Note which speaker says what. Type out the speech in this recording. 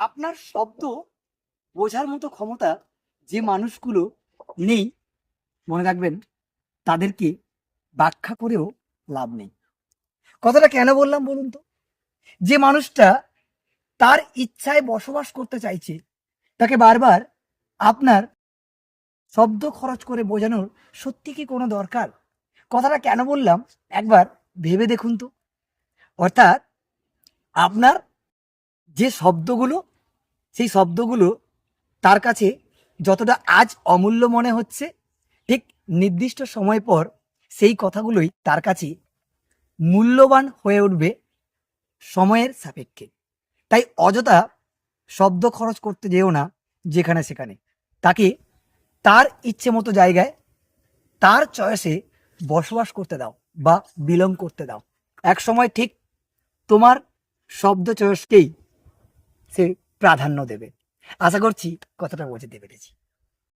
Speaker 1: আপনার শব্দ বোঝার মতো ক্ষমতা যে মানুষগুলো নেই, মনে রাখবেন তাদেরকে ব্যাখ্যা করেও লাভ নেই। কথাটা কেন বললাম বলুন তো? যে মানুষটা তার ইচ্ছায় বসবাস করতে চাইছে, তাকে বারবার আপনার শব্দ খরচ করে বোঝানোর সত্যি কি কোনো দরকার? কথাটা কেন বললাম একবার ভেবে দেখুন তো। অর্থাৎ আপনার যে শব্দগুলো, সেই শব্দগুলো তার কাছে যতটা আজ অমূল্য মনে হচ্ছে, ঠিক নির্দিষ্ট সময় পর সেই কথাগুলোই তার কাছে মূল্যবান হয়ে উঠবে সময়ের সাপেক্ষে। তাই অযথা শব্দ খরচ করতে যেও না যেখানে সেখানে। তাকে তার ইচ্ছে মতো জায়গায়, তার চয়েসে বসবাস করতে দাও বা বিলং করতে দাও। এক সময় ঠিক তোমার শব্দ চয়েসকেই সে প্রাধান্য দেবে। আশা করছি কথাটা বুঝতে পেরেছি।